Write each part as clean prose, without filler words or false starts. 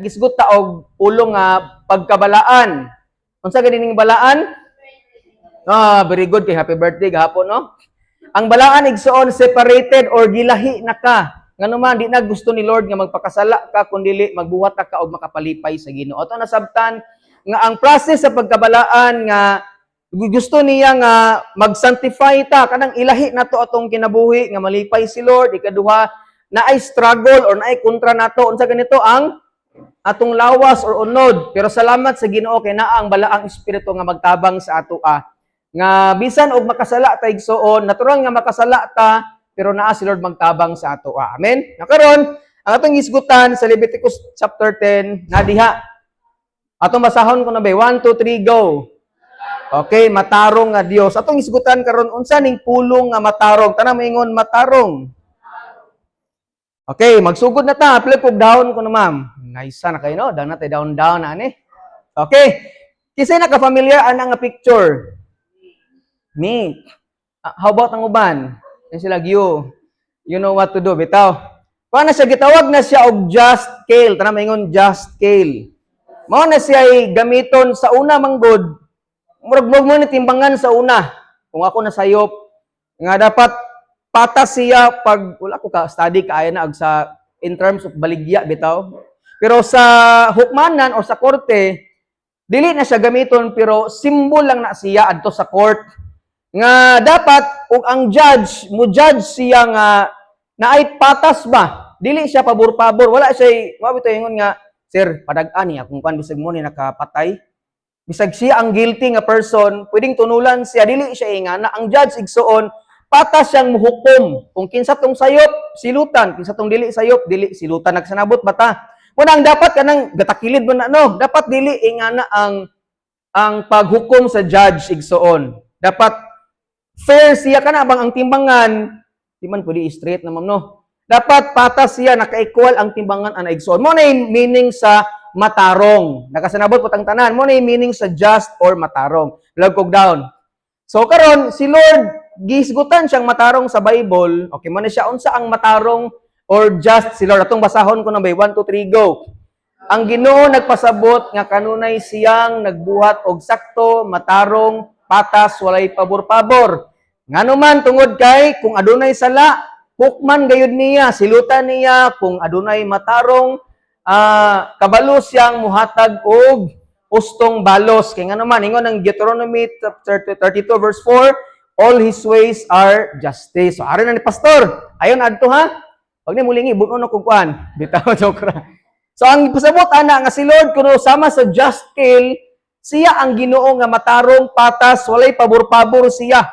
nagisgot ta og pulong nga pagkabalaan. Unsa ganing balaan? Very good kay happy birthday gahapon no. Ang balaan igsoon separated or gilahi na ka. Ngano man di na gusto ni Lord nga magpakasala ka kundi magbuhat ka og makapalipay sa Ginoo. Ato nasabtan nga ang process sa pagkabalaan nga gusto niya nga mag-sanctify ta kanang ilahi nato atong kinabuhi nga malipay si Lord. Ikaduha na ay struggle or na ay kontra nato unsa ganito ang atong lawas or unod. Pero salamat sa Ginoo kay naa ang balaang espiritu nga magtabang sa atoa. Nga bisan og makasala ta igsoon, natural nga makasala ta, pero naa si Lord magtabang sa atoa. Amen. Nakaron, ang atong isgutan sa Leviticus chapter 10 na diha. Atong basahon ko na ba? 1 2 3 go. Okay, matarong nga Dios. Atong isgutan karon unsa ning pulong nga matarong? Tanang maingon matarong. Okay, magsugod na ta. Flip og down ko na ma'am. Nice na kayo no. Down na tayo down ani. Okay. Kisay naka-familiar ana nga picture? Me. How about ang uban? Yan sila you. You know what to do, bitaw. Kung na siya gitawag na siya og just scale. Tanang maingon just scale. Mao na siya ay gamiton sa una manggod. Murag mo ni timbangan sa una. Kung ako nasayop nga dapat patas siya pag wala ko ka study kaayo na og sa in terms of baligya bitaw. Pero sa hukmanan o sa korte dili na siya gamiton pero symbol lang na siya adto sa court. Nga dapat ug ang judge mo judge siya nga naay patas ba dili siya pabor-pabor wala siya mabito ingon nga sir padag-an niya kung kan bisag mo ni nakapatay bisag siya ang guilty nga person pwedeng tunulan siya dili siya ingana ang judge igsuon patas siyang muhukom kung kinsa tong sayop silutan kinsa tong dili sayop dili silutan nagsanabot bata muna ang dapat kanang gatakilid mo na no dapat dili ingana ang paghukom sa judge igsuon dapat fair siya kana bang ang timbangan di man pwede straight na ma'am no dapat patas siya naka-equal ang timbangan ana igsoon mo na meaning sa matarong nakasanabot putang tanan mo na meaning sa just or matarong log kog down so karon si Lord gisgutan siyang matarong sa Bible okay mo na siya unsa ang matarong or just si Lord atong basahon ko na bay 1 2 3 go ang Ginoo nagpasabot nga kanunay siyang nagbuhat og sakto matarong patas walay pabor-pabor ngano man tungod kay kung adunay sala hukman gayud niya silutan niya kung adunay matarong kabalo siyang muhatag og ustong balos kay ngano man ingon ang Deuteronomy chapter 32 verse 4 all his ways are justice so aron na ni pastor ayon adto ha pag ni mulingi bunon kog kuan bitaw joke ra so ang pasabot ana nga si Lord kuno sama sa just scale siya ang Ginoo nga matarong patas walay pabor-pabor siya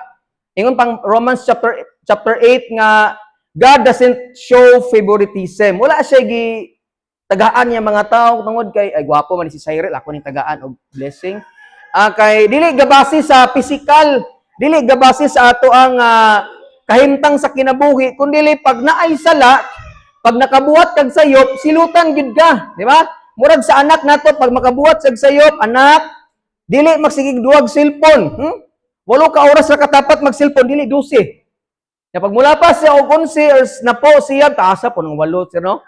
ingon pang Romans chapter 8 nga God doesn't show favoritism. Wala siya tagaan niya mga tao tungod kay ay gwapo man si Cyril ako ning tagaan og blessing. Kay dili gabase sa physical, dili gabase sa ato ang kahimtang sa kinabuhi kundi pag naay sala, pag nakabuhat kag sayop, silutan gid ka, di ba? Murag sa anak nato pag makabuhat sa sayop, anak, dili magsigig duwag cellphone. Walo ka oras ra katapat mag-cellphone dili 12. Ya pag mula pa siya og 11 or na po siya taasa po ng 8 no.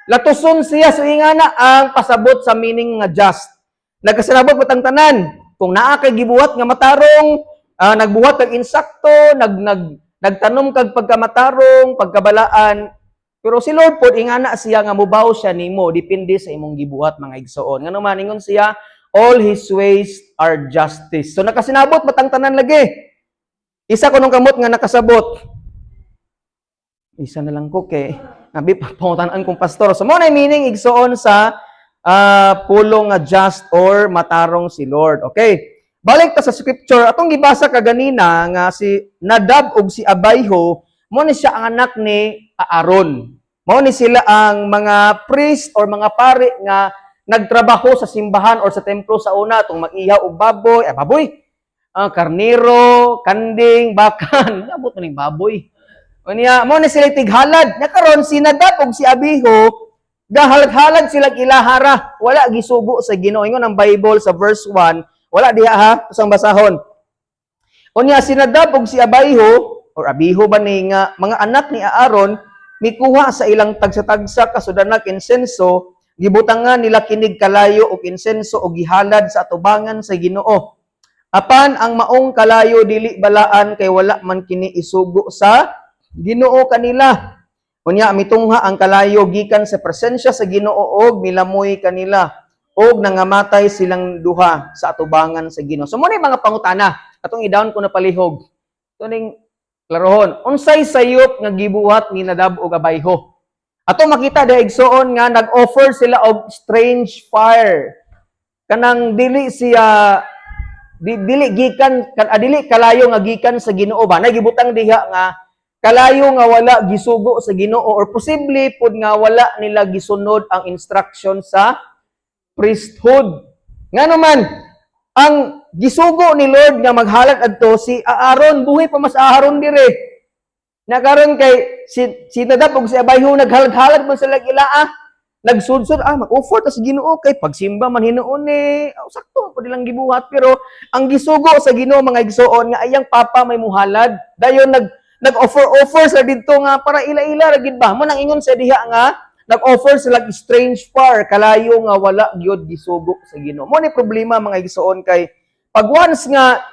Latuson siya so ingana ang pasabot sa meaning nga just. Nagkasanabot patang tanan kung naa kay gibuhat nga matarong nagbuhat kag insakto, nagtanom kag pagkamatarong, pagkabalaan. Pero si Lord pod ingana siya nga mubaw siya nimo depende sa imong gibuhat mga igsoon. Ngano man ingon siya all his ways are justice. So nakasinabot matang tanan lagi. Isa ko nung kamot nga nakasabot. Isa na lang ko kay nabi pangutan-an kong pastor. So mo na meaning igsoon sa pulong nga just or matarong si Lord. Okay. Balik ta sa scripture. Atong gibasa kaganina nga si Nadab ug si Abihu, mo ni siya ang anak ni Aaron. Mo ni sila ang mga priest or mga pari nga nagtrabaho sa simbahan or sa templo sa una atong mag-ihaw og baboy, karnero, kanding, bakan, abot na ning baboy. Unya mo ni sila tighalad. Nya karon si Nadab ug si Abihu gahalad-halad sila ilahara. Wala gisugo sa Ginoo. Ingon ang Bible sa verse 1, wala diha ha, usang basahon. Unya si Nadab ug si Abihu or Abihu ba ni nga mga anak ni Aaron mikuha sa ilang tagsa-tagsa kasudanak insenso gibutangan nila kinig kalayo og insenso o gihalad sa atubangan sa Ginoo. Apan ang maong kalayo dili balaan kay wala man kini isugo sa Ginoo kanila. Unya mitungha ang kalayo gikan sa presensya sa Ginoo og milamoy kanila og nangamatay silang duha sa atubangan sa Ginoo. So mo ni mga pangutana atong i-down ko na palihog. Tuning klarohon, unsay sayop nga gibuhat ni Nadab ug Abiho? Ato makita daigsoon nga nag-offer sila og strange fire. Kanang dili siya dili gikan dili kalayo nga gikan sa Ginoo ba? Nagibutang diha nga kalayo nga wala gisugo sa Ginoo or posible pud nga wala nila gisunod ang instruction sa priesthood. Ngano man ang gisugo ni Lord nga maghalad adto si Aaron, buhi pa mas Aaron dire. Nakaron kay si Nadab ug si Abihu naghalad-halad man sila ilaa. Nagsudsod mag-offer ta sa Ginoo kay pagsimba man hinuon ni sakto pud ilang gibuhat pero ang gisugo sa Ginoo mga igsoon nga ayang papa may muhalad. Dayon nag-offer sa didto nga para ila-ila ra gid ba. Mo nang ingon sa diha nga nag-offer sila strange fire kalayo nga wala gyud gisugo sa Ginoo. Mo ni problema mga igsoon kay pag once nga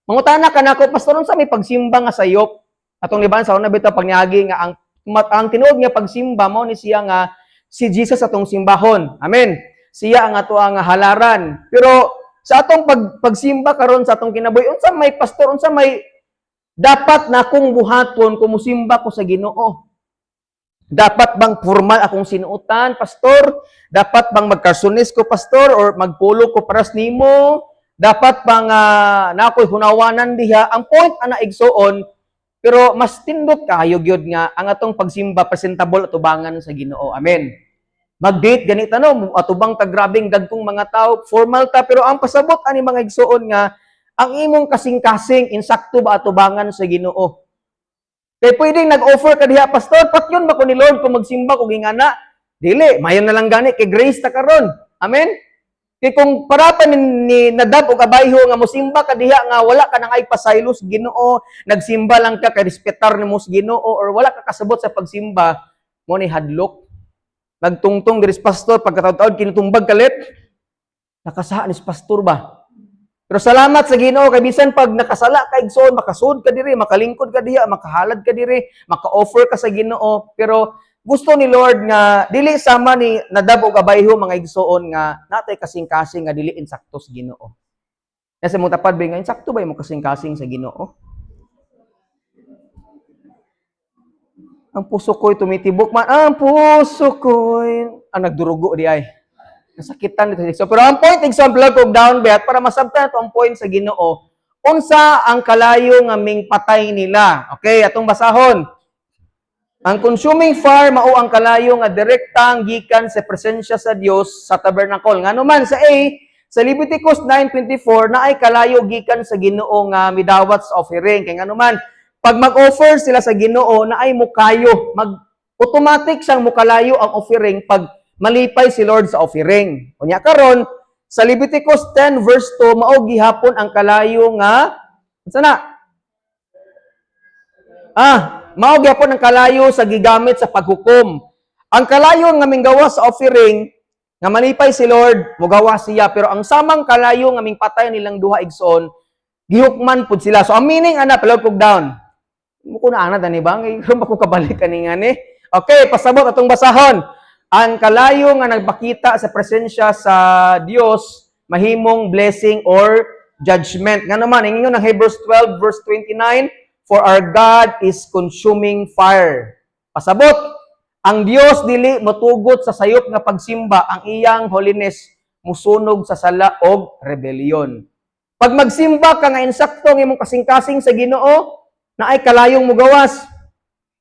mangutana ka nako pastor unsa may pagsimba nga sayop atong liban sa una bitaw pagniagi nga ang tinuod nga pagsimba mo ni siya nga si Jesus atong simbahon. Amen. Siya ang ato nga halaran. Pero sa atong pagsimba karon sa atong kinabuhi unsa may pastor unsa may dapat na akong buhaton kung musimba ko sa Ginoo? Dapat bang formal akong sinuotan, pastor? Dapat bang magkarsunis ko, pastor? Or magpulo ko paras nimo? Dapat bang na ako'y hunawanan diha? Ang point ana igsoon, pero mas tindot kayo gyud nga ang atong pagsimba presentable atubangan sa Ginoo. Amen. Mag-date ganita no, atubang ta grabing dagkong mga tao, formal ta pero ang pasabot ani mga igsoon nga ang imong kasing-kasing insakto ba atubangan sa Ginoo. Kay pwedeng nag-offer ka diha pastor, patyon ba ko ni Lord kung magsimba ko gingana? Dili, mayon na lang gani kay grace ta karon. Amen. Kay kung para pa ni Nadab ug Abiho nga mosimba ka diha nga wala ka nang ay pasaylos Ginoo, nagsimba lang ka kay respetar nimo sa Ginoo or wala ka kasabot sa pagsimba, mo ni hadlok. Nagtungtong diri pastor pagkataud-taud kinutumbag kalit. Nakasaha ni pastor ba? Pero salamat sa Ginoo kay bisan pag nakasala ka igsoon, makasud ka diri, makalingkod ka diha, makahalad ka diri, maka-offer ka sa Ginoo, pero gusto ni Lord nga dili sama ni Nadab ug Abiho mga igsoon nga natay kasing-kasing nga dili insakto sa Ginoo. Kasi mo tapad ba nga insakto ba mo kasing-kasing sa Ginoo? Ang puso ko'y tumitibok man, ang puso ko'y nagdurugo di ay. Nasakitan dito. So, pero ang point example ko down bet para masabtan ito ang point sa Ginoo. Unsa ang kalayo nga ming patay nila? Okay, atong basahon. Ang consuming fire mao ang kalayo nga direktang gikan sa presensya sa Dios sa tabernacle. Ngano man sa sa Leviticus 9:24 na ay kalayo gikan sa Ginoo nga midawat sa offering. Kay ngano man pag mag-offer sila sa Ginoo na ay mukayo, automatic siyang mukalayo ang offering pag malipay si Lord sa offering. Unya karon sa Leviticus 10 verse 2 mao gihapon ang kalayo nga unsa na? Mao gyapon ang kalayo sa gigamit sa paghukom. Ang kalayo nga minggawa sa offering nga malipay si Lord, mugawa siya pero ang samang kalayo nga mingpatay nilang duha igsoon, gihukman pud sila. So ang meaning ana palog kog down. Mo ko na ana dani ba? Ngayon ba ko kabalik ani nga ni? Okay, pasabot atong basahon. Ang kalayo nga nagpakita sa presensya sa Dios mahimong blessing or judgment. Nga naman, ingon ng Hebrews 12 verse 29, for our God is consuming fire. Pasabot, ang Dios dili motugot sa sayop nga pagsimba, ang iyang holiness musunog sa sala og rebellion. Pag magsimba ka nga insakto ng imong kasing-kasing sa Ginoo, na ay kalayong mugawas.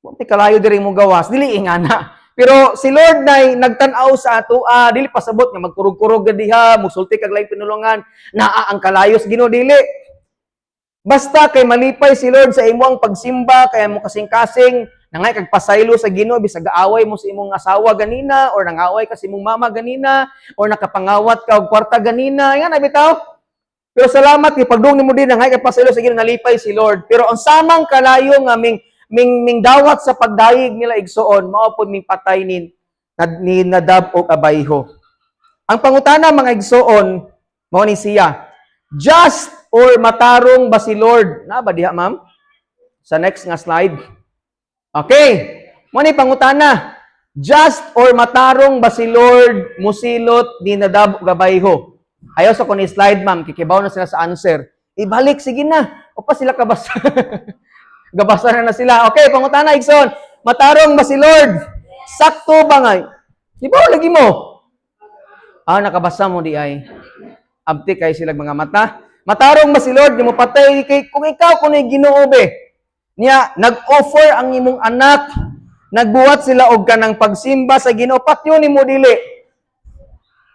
Munti kalayo diri mugawas, dili ingana. Pero si Lord nay nagtan-aw sa ato, dili pasabot nga magkurog-kurog diha, musulti kag lain pinulungan, naa ang kalayo sa Ginoo dili. Basta kay malipay si Lord sa imong pagsimba, kay mo kasing-kasing, nangay kag pasaylo sa Ginoo bisag gaaway mo sa imong asawa ganina or nangaway ka sa imong mama ganina or nakapangawat ka og kwarta ganina, yan na bitaw. Pero salamat kay pagdung nimo din nangay kag pasaylo sa Ginoo nalipay si Lord. Pero ang samang kalayo nga ming dawat sa pagdayeg nila igsoon mao pud ming patay ni Nadab o Abiho. Ang pangutana mga igsoon, mao ni siya, just or matarong ba si Lord? Na ba diha, ma'am? Sa next nga slide. Okay. Mao ni pangutana, just or matarong ba si Lord musilot ni Nadab o Abiho? Ayaw sa kung slide, ma'am. Kikibaw na sila sa answer. Ibalik, sige na. O pa sila kabasa. Gabasa na sila. Okay, pangutana, igsoon. Matarong ba si Lord? Sakto ba nga? Di ba lagi mo? Nakabasa mo di ay. Abti kay sila mga mata. Matarong ba si Lord? Di mo patay kay kung ikaw kuno Ginoo be. Niya nag-offer ang imong anak. Nagbuhat sila og kanang pagsimba sa Ginoo. Patyon nimo dili.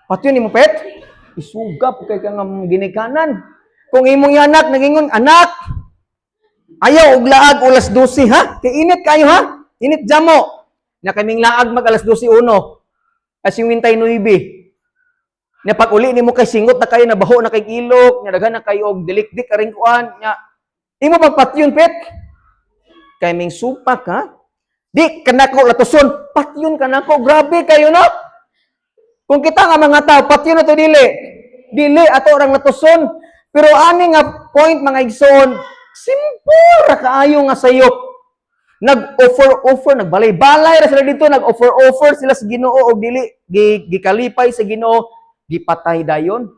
Patyon nimo pet? Isugap kay kang ginikanan. Kung imong anak nagingon, anak, ayaw og laag alas 12 ha? Kay init kayo ha? Init jamo. Na kaming laag mag alas 12:01. As yung wintay 9. Na pag uli nimo kay singot na kayo na baho na kay ilok, nya daghan na kayo og dilikdik karing kuan nya. Imo pagpatyon pet. Kay ming supak ha? Di kanako latuson, patyon kanako, grabe kayo no? Kung kita nga mga tao, patyon na to dili. Dili ato orang latuson. Pero ani nga point mga igsoon, simple ra kaayo nga sayop. Nag-offer, nagbalay-balay ra sila dito, nag-offer sila sa Ginoo og dili gikalipay sa Ginoo, gipatay dayon.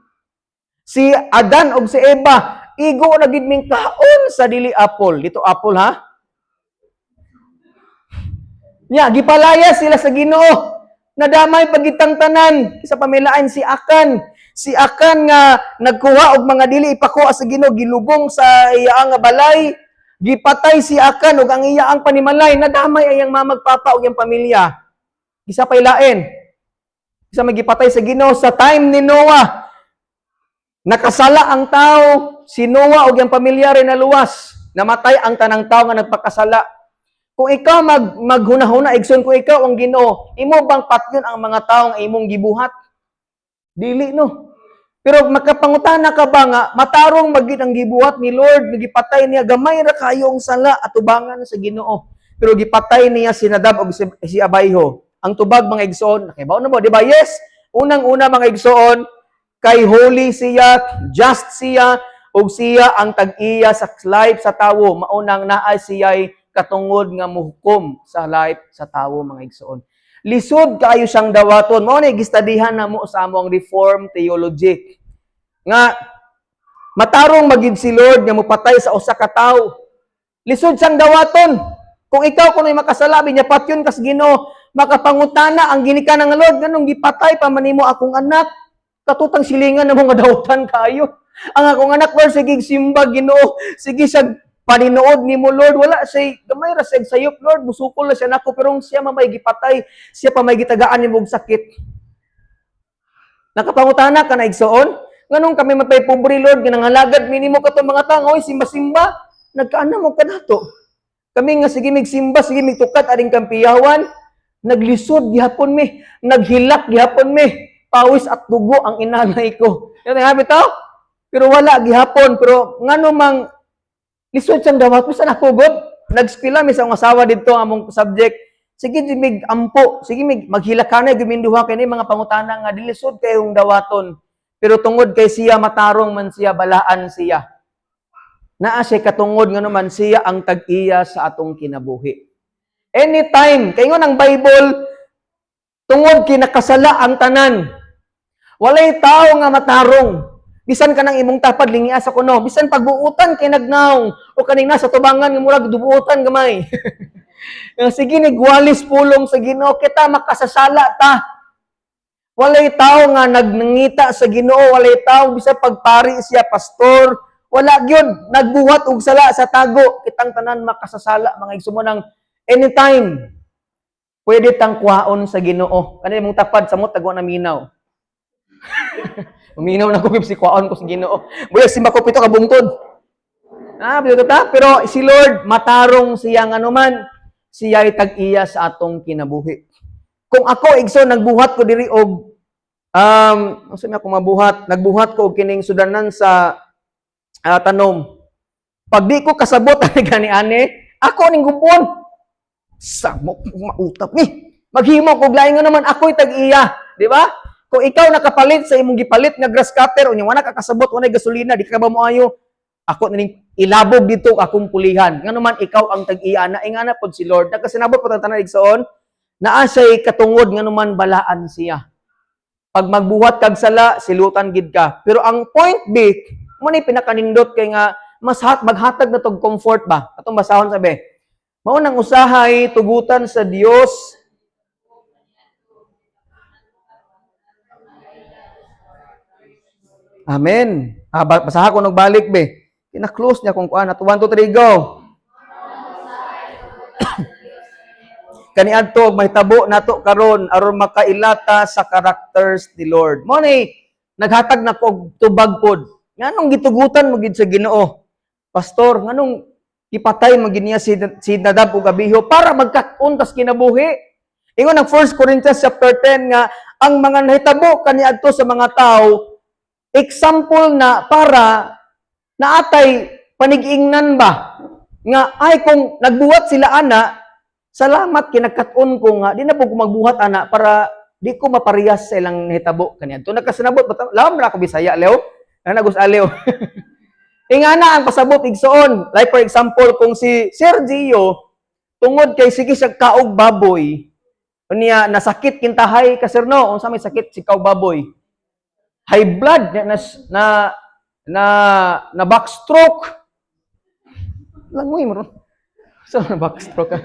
Si Adan og si Eva, igo na gid ming kaon sa dili apple. Dito apple ha? Nya gipalaya sila sa Ginoo. Nadamay pagitang tanan sa pamilaan si Akan. Si Akan nga nagkuha og mga dili ipakuha sa Ginoo, gilubong sa iyaang nga balay. Gipatay si Akan ug ang iyaang panimalay. Nadamay ayang mamagpapa ug iyang pamilya. Isa pay lain. Isa magipatay sa Ginoo sa time ni Noah. Nakasala ang tao, si Noah ug iyang pamilya rin naluwas. Namatay ang tanang tao nga nagpakasala. Kung ikaw maghunahuna, igsoon kung ikaw ang Ginoo, imo bang patyon ang mga taong imong gibuhat? Dili no. Pero makapangutana ka ba nga, matarong magid ang gibuhat ni Lord, gipatay niya, gamay ra kayo ang sala at tubangan sa Ginoo. Pero gipatay niya si Nadab ug si Abiho. Ang tubag mga igsoon, nakibaw na mo, di ba? Yes. Unang-una mga igsoon, kay holy siya, just siya, ug siya ang tag-iya sa life sa tawo. Maunang naay siya'y katungod nga muhukom sa life sa tawo mga igsoon. Lisod kaayo siyang dawaton. Mao ni gistadihan na mo sa among Reform theology. Nga matarong magid si Lord nga mopatay sa usa ka tawo. Lisod siyang dawaton. Kung ikaw kuno'y makasalabi niya patyon kas Ginoo, makapangutana ang ginikanan nga Lord nganong gipatay pa man nimo akong anak. Katutang silingan na mga dawtan kayo. Ang akong anak Lord sige simba Ginoo, sige siya paninood ni mo, Lord, wala siya, gamay ra siya sayop, Lord, musukol na siya nako, pero siya mamay gipatay, siya pa may gitagaan ni mong sakit. Nakapangutana ka na igsoon, nganong kami mapay pobre, Lord, ginangalagad, minimo ka itong mga tao, simba-simba, nagkaana mo ka nato. Kami nga, sige mig-simba, sige mig-tukat, aring kampiyawan, naglisod, gihapon mi, naghilak, gihapon mi, pawis at dugo ang inanay ko. Yan ang habit tao? Pero wala, gihapon, pero ngano mang lisod siyang dawat, saan ako god? Nag-spila, may isang asawa dito among subject. Sige, mig ampo. Sige, maghila ka na, guminduha kayo mga pangutana nga, dilisod kayong dawaton. Pero tungod kay siya, matarong man siya, balaan siya. Naa siya katungod nga naman siya ang tag-iya sa atong kinabuhi. Anytime, kayo ng Bible, tungod kinakasala ang tanan. Walay tao nga matarong. Bisan ka nang imong tapad lingiya sa kuno, bisan pagbuutan kay nagnaong o kaning nasa tubangan nga murag dubuutan gamay. Sige nigwalis pulong sa Ginoo kita makasasala ta. Walay tao nga nagnangita sa Ginoo, walay tao bisan pagpari siya pastor, wala gyud nagbuhat og sala sa tago, kitang tanan makasasala mga igsumo nang anytime. Pwede tang kuhaon sa Ginoo. Kani imong tapad samot tago na minaw. Uminaw na ko si kuwaon ko sa Ginoo. Buya si makupito ka bungtod. Pero si Lord matarong siya nga naman, siya ay tag-iya sa atong kinabuhi. Kung ako igsoon nagbuhat ko diri og unsa ako mabuhat, nagbuhat ko og kining sudanan sa tanom. Pag di ko kasabot ani gani-ani, ako ning gupon. Samok mautap ni. Maghimo kog lain nga naman ako'y tag-iya, di ba? Kung ikaw nakapalit sa imong gipalit nga grass cutter unya wala ka kasabot walay gasolina, di ka ba moayo? Ako ning ilabog dito akong pulihan. Nga naman ikaw ang tag-iya na ingana pod si Lord. Nagkasinabot po tanan igsoon, naa siya'y katungod nga naman balaan siya. Pag magbuhat kag sala, silutan gid ka. Pero ang point B, mo ni pinakanindot kay nga mas maghatag na tog comfort ba? Atong basahon sabi. Mao nang usahay tugutan sa Dios. Amen. Basaha ko nagbalik be. Kina-close niya kung kuan. 1, 2, 3, go. Kaniadto og mahitabo nato karon aron makailata sa characters ni Lord. Mo ni naghatag na ko tubag pod. Nganong gitugutan mo gid sa Ginoo? Pastor, nganong ipatay mo gid niya si Nadab ug Abiho para magkat-on tas kinabuhi? Ingon ang 1 Corinthians chapter 10 nga ang mga nahitabo kaniadto sa mga tao example na para naatay panigingnan ba nga ay kung nagbuhat sila ana salamat kinagkat-on ko nga di na po ko magbuhat ana para di ko maparehas sa ilang nahitabo kaniadto nagkasinabot lawom ra ko Bisaya Leo ana gus Aleo ingana ang pasabot igsoon like for example kung si Sergio tungod kay sige siya kaog baboy niya nasakit kintahay kasirno unsa may sakit si kaog baboy high blood na backstroke langoy mo so na backstroke ka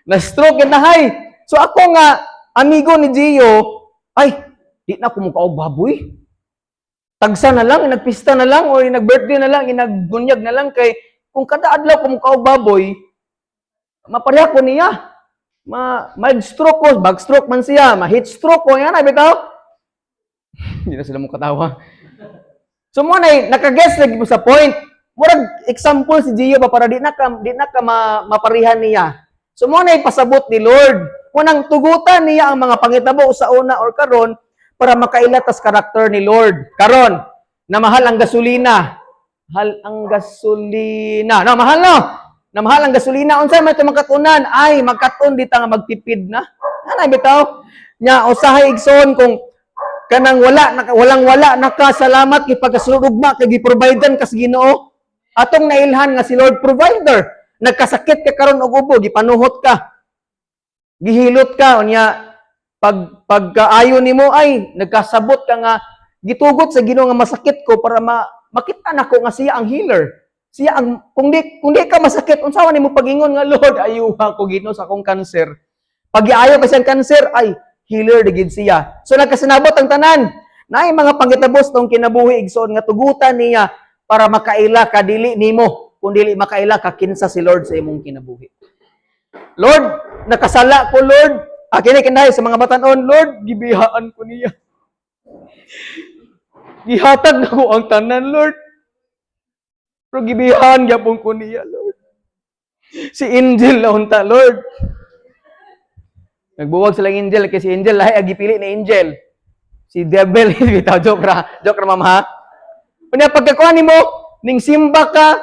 na stroke kintahay so ako nga amigo ni Gio ay di na ko mo kaog baboy tagsa na lang nagpista na lang o nag-birthday na lang inagbunyag na lang kay kung kada adlaw ko mo kaog baboy mapareha ko niya ma-stroke ko, backstroke man siya, ma-heat stroke ko, yan, bitaw. Hindi na sila mong katawa. So, mo na, nakaguess lagi mo sa point. Murag example si Gio ba, para di na ka maparihan niya. So, mo na, pasabot ni Lord. Munang tugutan niya ang mga pangitabo sa una or karon para makailatas karakter ni Lord. Karon, na mahal ang gasolina. Mahal ang gasolina. No, mahal no? Na mahal ang gasolina, unsay man ito magkatunan, ay magkaton dita nga magtipid na. Anay bitaw? Nya usahay igsoon kung kanang walang-wala nakasalamat kay pagkasulugma kay giprovidean kas Ginoo. Atong nailhan nga si Lord provider. Nagkasakit ka karon og ubo, gipanuhot ka. Gihilot ka unya pagkaayo nimo ay nagkasabot ka nga gitugot sa Ginoo nga masakit ko para makita nako nga siya ang healer. Siya ang kung di ka masakit unsa man nimo pagingon nga Lord ayuha ko Ginoo sa akong cancer. Pag giayo ka siyang cancer ay healer digid siya. So nagkasinabot ang tanan. Naay mga pangitabos tong kinabuhi igsoon nga tugutan niya para makaila ka dili nimo kun dili makaila ka kinsa si Lord sa imong kinabuhi. Lord, nakasala ko Lord. Kini kinay sa mga batan-on Lord, gibihaan ko niya. Gihatag na ko ang tanan Lord. Pero gibihan gyapon ko niya, Lord. Si Angel lahunta, Lord. Nagbuwag silang Angel kasi si Angel lahi agipili na Angel. Si Devil bitaw joke ra mama ha. Unya pagkakuan nimo ning simba ka,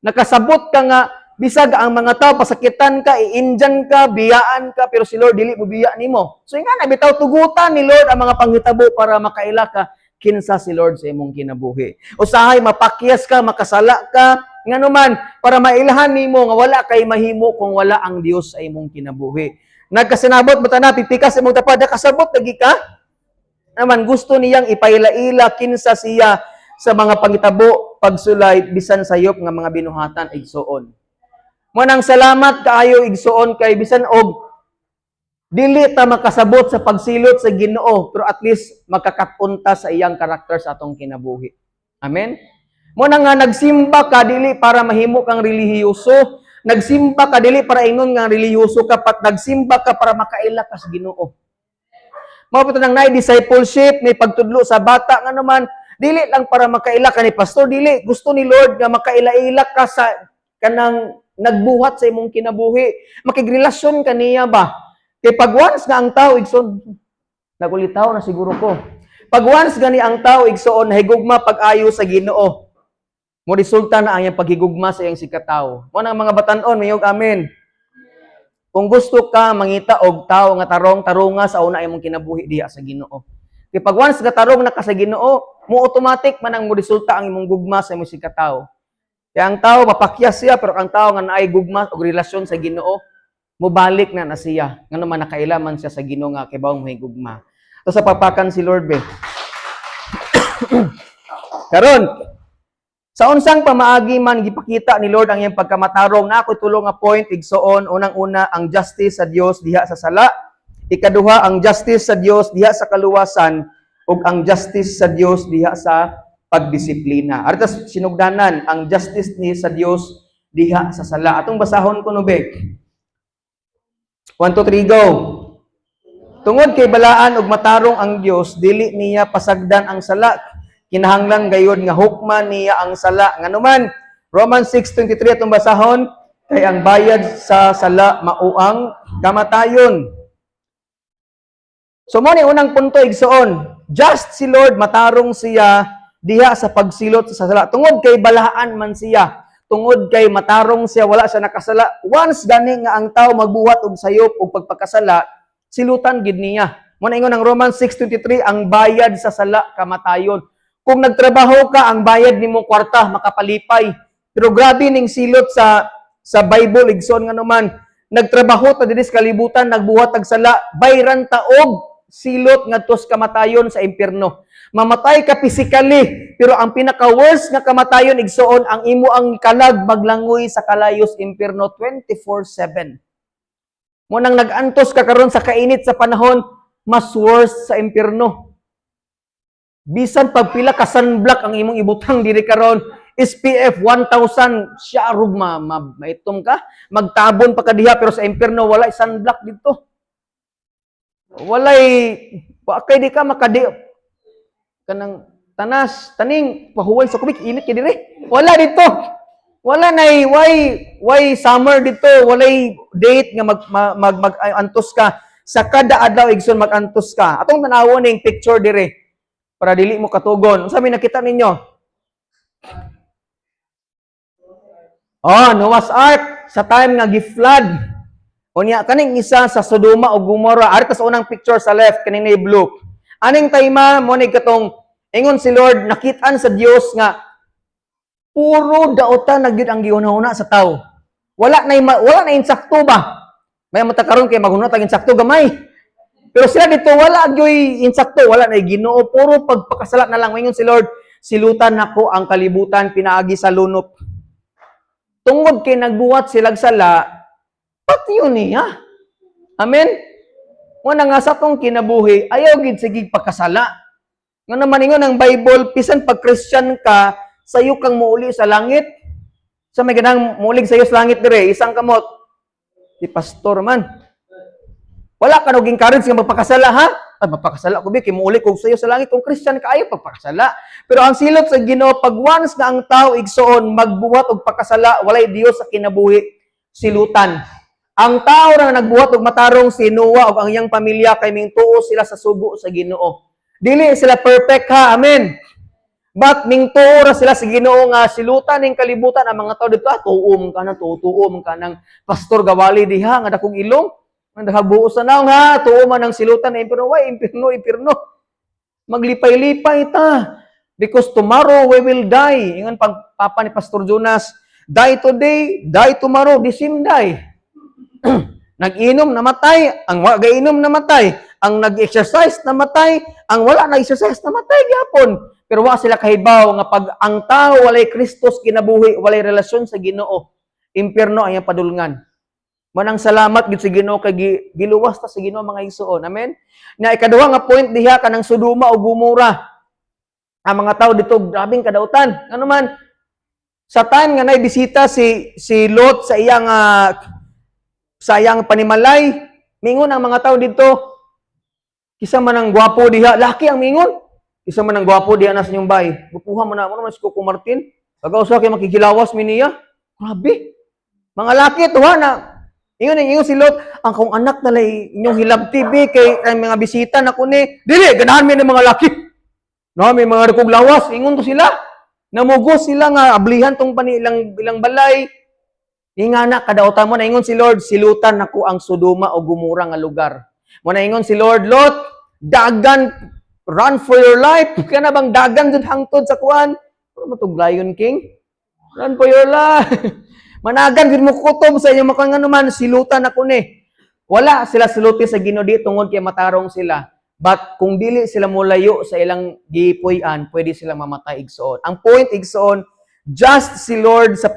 nakasabot ka nga bisag ang mga tao pasakitan ka, iinjan ka, biyaan ka, pero si Lord dili mo biya nimo. So nga na bitaw tugutan ni Lord ang mga panghitabo para makaila ka kinsa si Lord sa imong kinabuhi. Usahay mapakyas ka, makasala ka, nganuman para mailahan nimo nga wala kay mahimo kung wala ang Dios sa imong kinabuhi. Nagkasinabot mo tanan pipikas imong tapad kasabot lagi ka. Naman gusto niyang ipaila-ila kinsa siya sa mga pangitabo pagsulay bisan sayop nga mga binuhatan igsoon. Mo nang salamat kaayo igsoon kay bisan og dili ta makasabot sa pagsilot sa Ginoo, pero at least makakapunta sa iyang karakter sa atong kinabuhi. Amen? Mo na nga nagsimba ka dili para mahimo kang relihiyoso, nagsimba ka dili para ingon nga relihiyoso ka, pat nagsimba ka para makaila ka sa Ginoo. Mao pud nang nay discipleship, may pagtudlo sa bata nga naman, dili lang para makaila ka ni pastor, dili gusto ni Lord nga makaila-ila ka sa kanang nagbuhat sa imong kinabuhi, makigrelasyon kaniya ba? Kay pag once nga ang tao igsoon, nagulitaw na siguro ko. Pag once gani ang tao igsoon higugma pag-ayo sa Ginoo, mo resulta na ang iyang paghigugma sa iyang sikataw. Mo nang mga batan-on mayog amen. Kung gusto ka mangita og tao nga tarong-tarunga sa una imong kinabuhi diha sa Ginoo. Kay pag once nga tarong na ka sa Ginoo, mo automatic man ang mo resulta ang imong gugma sa imong sikataw. Kaya ang tao mapakyas siya pero ang tao nga naay gugma og relasyon sa Ginoo, mubalik na siya. Ngano man nakailaman siya sa Ginoo nga kay bawang may gugma. So sa papakan si Lord be. Karon, sa unsang pamaagi man gipakita ni Lord ang iyang pagkamatarong, na ako tulong nga point igsoon. Unang-una ang justice sa Dios diha sa sala, ikaduha ang justice sa Dios diha sa kaluwasan, ug ang justice sa Dios diha sa pagdisiplina. Artas sinugdanan ang justice ni sa Dios diha sa sala. Atong basahon ko no be. 1 2 3 go. Tungod kay balaan ug matarong ang Dios, dili niya pasagdan ang sala. Kinahanglan gayud nga hukman niya ang sala. Nganuman, Romans 6:23 atong basahon, kay ang bayad sa sala mao ang kamatayon. So mo ni unang punto igsoon, just si Lord, matarong siya diha sa pagsilot sa sala. Tungod kay balaan man siya, tungod kay matarong siya, wala siya nakasala. Once gani nga ang tao magbuhat og sayop og pagpakasala, silutan gid niya. Mo na ingon ang Romans 6:23, ang bayad sa sala kamatayon. Kung nagtrabaho ka, ang bayad nimo kwarta makapalipay. Pero grabe ning silot sa Bible igsoon nga naman, nagtrabaho ta diri sa kalibutan, nagbuhat og sala, bayran ta og silot ngadto sa kamatayon sa impierno. Mamatay ka physically, pero ang pinaka-worst nga kamatayon igsoon, ang imo ang kalag maglangoy sa kalayos impierno 24/7. Mo nang nag-antos ka karon sa kainit sa panahon, mas worse sa impierno. Bisan pagpila ka sunblock ang imong ibutang diri karon, SPF 1000, siya rug maitom ka, magtabon pa ka diha, pero sa impierno walay sunblock dito. Walay kay di ka makadi kanang taning pahuway sa kubik init kay diri. Wala dito. Wala nay why summer dito, walay date nga mag-antos ka sa kada adlaw igsoon mag-antos ka. Atong tanawon ning picture dire para dili mo katugon. Unsa may nakita ninyo? Noah's Ark sa time nga gi-flood. Unya kaning isa sa Sodoma ug Gomorrah, ari sa unang picture sa left kanini blue. Aning tayma mo ni katong ingon si Lord, nakit-an sa Dios nga puro daotan na gyud ang gihunahuna sa tao. Wala na insakto ba? May matakaron kay maghunat ang insakto gamay. Pero sila dito wala gyoy insakto, wala na Ginoo, puro pagpakasala na lang. Ingon si Lord, silutan nako ang kalibutan pinaagi sa lunop. Tungod kay nagbuhat sila sala, pati yun niya. Amen? Muna nga sa tong kinabuhi, ayaw gid sige pagkasala. Nga naman ingon ang Bible, pisan pag Christian ka, sayo kang muuli sa langit. Sa may ganang muulig sayo sa langit dire, isang kamot. Di pastor man. Wala ka naging courage nga magpakasala, ha? Ay, magpakasala ko, kay muuli kog sayo sa langit. Kung Christian ka, ayaw pagpakasala. Pero ang silot sa Ginoo, pag once nga ang tao igsoon, magbuhat og pakasala, walay Dios sa kinabuhi, silutan. Ang tao na nagbuhat og matarong si Noah ug ang iyang pamilya, kay mingtuo sila sa sugo sa Ginoo. Dili sila perfect, ha? Amen. But mingtuo ra sila sa Ginoo nga silutan ning kalibutan ang mga tao dito, tuom ka na, tuom ka ng pastor gawali diha nga dakong ilong. Naghabuos na ha, tuuman ang silutan na impirno. Why? Impirno. Maglipay-lipay ta. Because tomorrow we will die. Ingon papa ni Pastor Jonas, die today, die tomorrow, the same die. Nag-inom, namatay. Ang wag-inom, namatay. Ang nag-exercise, namatay. Ang wala na-exercise, namatay. Yapon. Pero wala sila kahibaw nga pag ang tao walay Kristos kinabuhi, walay relasyon sa Ginoo, impirno ang iyang padulngan. Manang salamat gid sa Ginoo kay giluwas ta sa Ginoo mga igsoon. Amen. Na ikaduha nga point diha kanang Sodoma ug Gomorrah. Ang mga tao dito grabing kadautan. Ano man sa time nga nay bisita si Lot sa iyang panimalay, mingon ang mga tao dito. Kisa man ang gwapo diha, laki ang mingon. Kisa man ang gwapo diha na sa inyong bay. Bukuha man na man si Coco Martin. Pag-usa kay makikilawas mi niya. Grabe. Mga laki tuwa na ingon si Lot, ang kong anak na inyong hilab TV kay mga bisita na kuni. Dili, ganahan mi ng mga laki. No, may mga dakog lawas, ingon to sila. Namugos sila nga ablihan tong ilang balay. Ingana kadautan mo na ingon si Lord, silutan nako ang Sodoma o Gomora nga lugar. Mo na ingon si Lord, Lot, dagan, run for your life. Kana bang dagan jud hangtod sa kuan? Ano matug Lion King? Run for your life. Managan jud mo kutob sa inyong makang naman, silutan ako ni. Wala sila siluti sa Ginoo di tungod kay matarong sila. But kung dili sila mulayo sa ilang gipuy-an, pwede silang mamatay igsoon. Ang point igsoon, just si Lord sa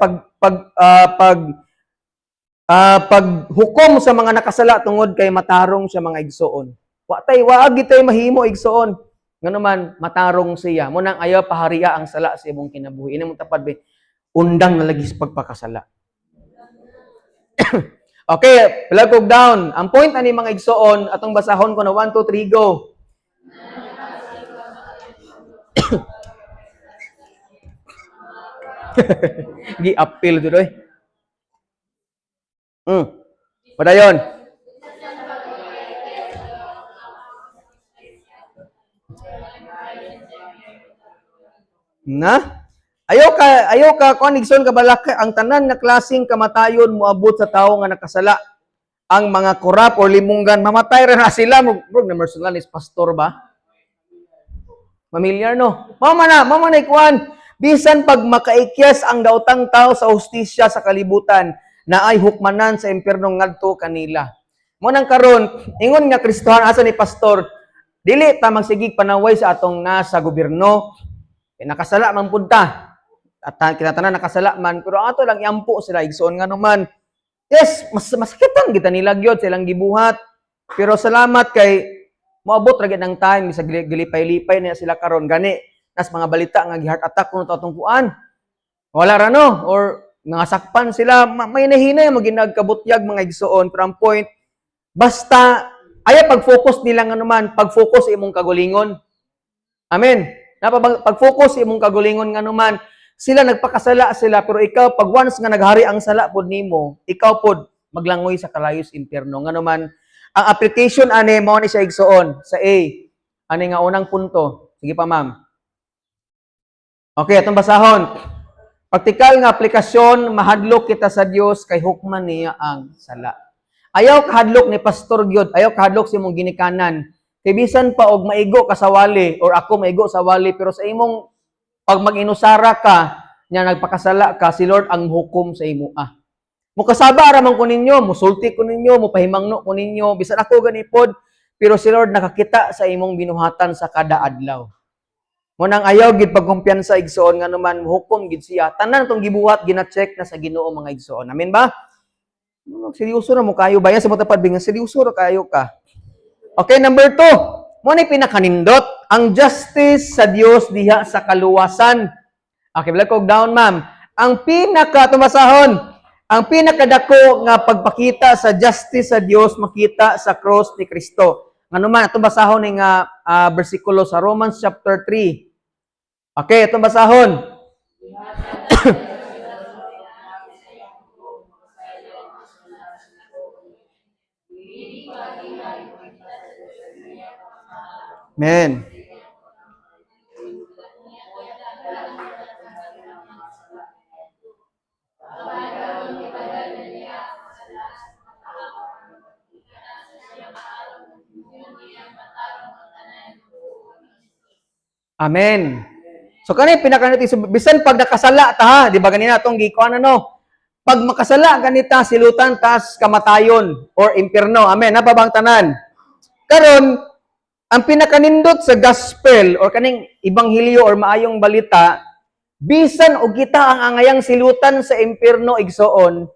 paghukom sa mga nakasala tungod kay matarong siya mga igsoon. Waag gitay mahimo igsoon. Nganuman matarong siya. Mo nang ayaw pahariya ang sala sa imong kinabuhi. Ini mo tapad be undang na lagi sa pagpakasala. Okay, plug down. Ang point ani mga igsoon atong basahon ko na 1 2 3 go. Gi-appeal dito eh. Padayon. Na? Ayaw ka kuan igsoon ka balak ang tanan nga klaseng kamatayon moabot sa tawo nga nakasala. Ang mga korap o limunggan mamatay ra na sila bro na personal is pastor ba? Familiar no? Mama na kuan. Bisan pag makaikyas ang daotang tao sa hustisya sa kalibutan na ay hukmanan sa impierno ngadto kanila. Mo nang karon ingon nga Kristohan asa ni pastor dili ta magsigig panaway sa atong nasa gobyerno. Nakasala man pud ta. At kinatanan nakasala man pero ato lang iampo sila igsoon nga naman. Yes, masakitan kita nila gyud silang gibuhat. Pero salamat kay moabot ra gyud ang time sa gilipay-lipay na sila karon gani nas mga balita nga gi-heart attack kuno atong kuan. Wala ra no or nangasakpan sila may nahinay mo ginagkabutyag mga igsoon pero ang point basta ay pag-focus nila nga naman pag-focus sa imong kagulingon. Amen. Pag-focus sa imong kagulingon nga naman sila nagpakasala sila pero ikaw pag once nga naghari ang sala pod nimo ikaw pod maglangoy sa kalayos impierno nga naman ang application ani mao ni siya igsoon sa A ani nga unang punto sige pa ma'am okay atong basahon praktikal nga aplikasyon mahadlok kita sa Dios kay hukman niya ang sala ayaw kahadlok ni pastor gyud ayaw kahadlok sa imong ginikanan kay bisan pa og maigo ka sa wali or ako maigo sa wali pero sa imong pag mag-inusara ka, nya nagpakasala ka, si Lord ang hukom sa imo. Mukasaba raman ko ninyo, musulti ko ninyo, mupahimangno ko ninyo, bisan ako ganipod, pero si Lord nakakita sa imong binuhatan sa kada adlaw. Mo nang ayaw gid pagkumpiyansa igsoon nga naman hukom gid siya. Tanan tong gibuhat gina-check na sa Ginoo mga igsoon. Amen ba? Seryoso na mo kayo ba yan sa mga tapad bingan seryoso ra kayo ka. Okay, number 2. Mo ni pinakanindot ang justice sa Dios diha sa kaluwasan. Okay, bilagkog down ma'am. Ang pinakatumasahon, ang pinakadako nga pagpakita sa justice sa Dios makita sa cross ni Kristo. Ngano man atong basahon ni nga bersikulo sa Romans chapter 3. Okay, atong basahon. Amen. Amen. So kani pinakaniti bisan pag nakasala ta ha, di ba ganina atong gikuan ano? Pag makasala ganita silutan tas kamatayon or impierno. Amen. Napabang tanan. Karon ang pinakanindot sa gospel or kaning ebanghelyo or maayong balita bisan og kita ang angayang silutan sa impierno igsoon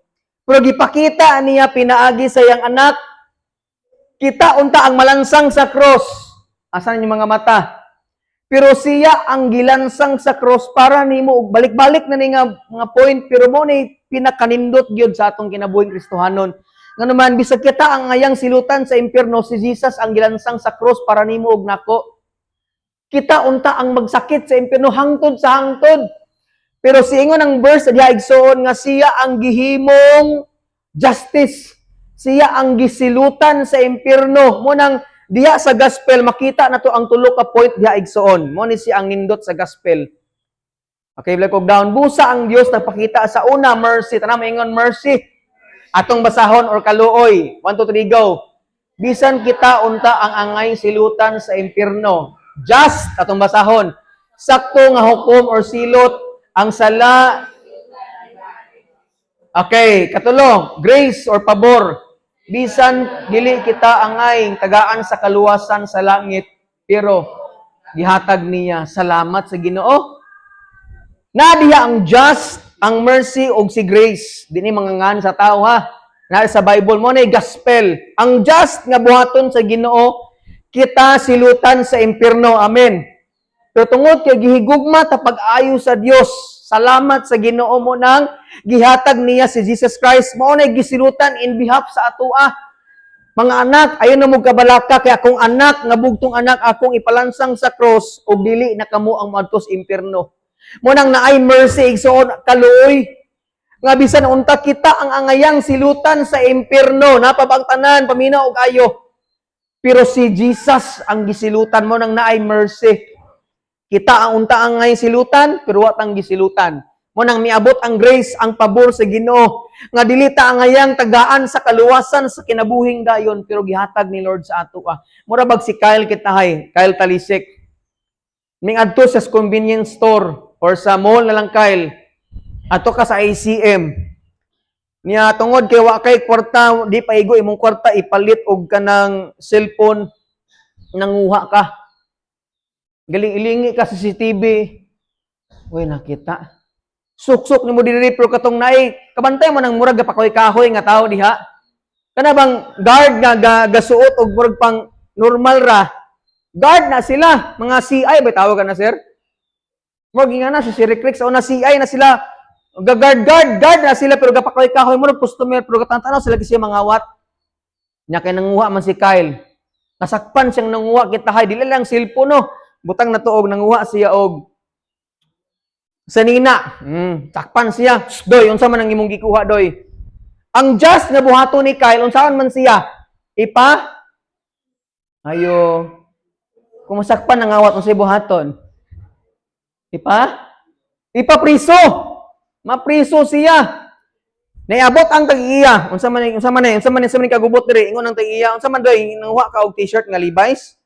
pero gipakita niya pinaagi sa iyang anak kita unta ang malansang sa cross. Asan yung mga mata? Pero siya ang gilansang sa cross para nimo og balik-balik na ni nga mga point pero mo ni pinakanindot gyud sa atong kinabuhing Kristohanon. Nga naman bisag kita ang ngayang silutan sa impierno si Jesus ang gilansang sa cross para nimo og nako. Kita unta ang magsakit sa impierno hangtod sa hangtod. Pero siingon ang verse diha igsoon nga siya ang gihimong justice. Siya ang gisilutan sa impierno. Mo nang diha sa gospel makita nato ang tulo ka point diha igsoon. Mo ni siya ang nindot sa gospel. Okay, black og down. Busa ang Dios nagpakita sa una, mercy. Tanang maingon mercy. Atong basahon or kaluoy. 1, 2, 3, go. Bisan kita unta ang angay silutan sa impierno. Just, atong basahon. Sakto nga hukom or silot ang sala. Okay, katulo. Grace or pabor. Bisan dili kita angay tagaan sa kaluwasan sa langit, pero gihatag niya salamat sa Ginoo. Na diha ang just, ang mercy ug si grace. Dini mangangan sa tao ha. Na sa Bible mo na gospel. Ang just nga buhaton sa Ginoo, kita silutan sa impierno. Amen. Pero tungod kay gihigugma ta pag-ayo sa Dios, salamat sa Ginoo mo nang gihatag niya si Jesus Christ. Mao na gisilutan in behalf sa atoa. Mga anak, ayon na mo kabalaka kay akong anak nga bugtong anak akong ipalansang sa cross ug dili na kamo ang moadto sa impierno. Mo nang naay mercy igsoon kaluoy nga bisan unta kita ang angayang silutan sa impierno, napabangtanan paminaw og ayo. Pero si Jesus ang gisilutan mo nang naay mercy. Kita ang unta ang ngay silutan, pero wat ang gisilutan. Mo nang miabot ang grace, ang pabor sa Ginoo. Nga dilita ang ngayang tagaan sa kaluwasan sa kinabuhing dayon, pero gihatag ni Lord sa ato. Mura bag si Kyle Kitahay, Kyle Talisik. Ning adto sa convenience store or sa mall na lang Kyle. Ato ka sa ACM. Niya tungod kay wa kay kwarta, di paigo imong kwarta ipalit og kanang cellphone nanguha ka. Galing-ilingi ka sa CCTV. Uy, nakita. Suksok ni mo diri pero katong naay kabantay mo nang murag gapakoy-kahoy nga tao diha. Kana bang guard nga gasuot og murag pang normal ra. Guard na sila, mga CI ba tawag na sir? Murag nga na si Siricrix o na CI na sila. Guard na sila pero gapakoy-kahoy murag customer pero katantanaw sila kasi mangawat. Nya kay nanguha man si Kyle. Nasakpan siyang nanguha Kitahay dili lang cellphone no. Butang na tuog nanguha siya og sanina. Takpan siya. Doy, unsa man ang imong gikuha doy? Ang just nga buhaton ni Kyle, unsaon man siya? Ayo. Kung masakpan nangawat unsay buhaton? Ipapriso. Mapriso siya. Naiabot ang tag-iya. Unsa man kagubot diri ingon ang tag-iya. Unsa man doy nanguha ka og t-shirt nga Levi's?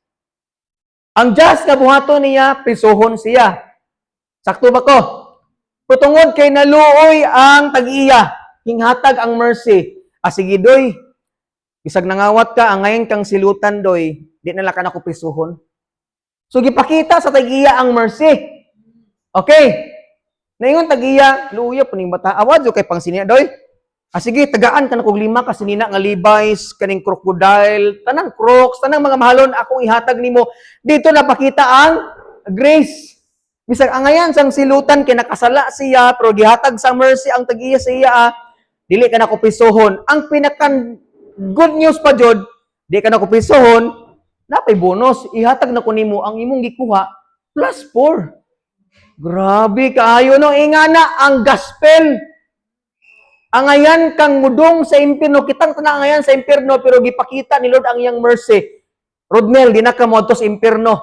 Ang just nga buhaton niya, prisohon siya. Sakto ba ko? Putungod kay naluoy ang tag-iya, hinghatag ang mercy. Sige doy, bisag nangawat ka, ang ngayon kang silutan doy, di na ka na ko prisuhon. So gipakita sa tag-iya ang mercy. Okay. Naingon tag-iya, luya puning bata. Awad yo kay pang sinia doy. Sige, tagaan ka na kog 5 kasi nina nga Levi's, kaning crocodile, tanang Crocs, tanang mga mahalon akong ihatag nimo. Dito napakita ang grace. Bisag angayan sang silutan kay nakasala siya pero gihatag sa mercy ang tag-iya sa iya. Dili ka na ko pisohon. Ang pinakan good news pa jud, di ka na ko pisohon, napay bonus, ihatag na ko nimo ang imong gikuha +4. Grabe kaayo no, ingana ang gospel. Angayan kang mudong sa impierno, kitang tanangayan sa impierno, pero gipakita ni Lord ang iyang mercy. Rodmel, di na ka mo sa impierno.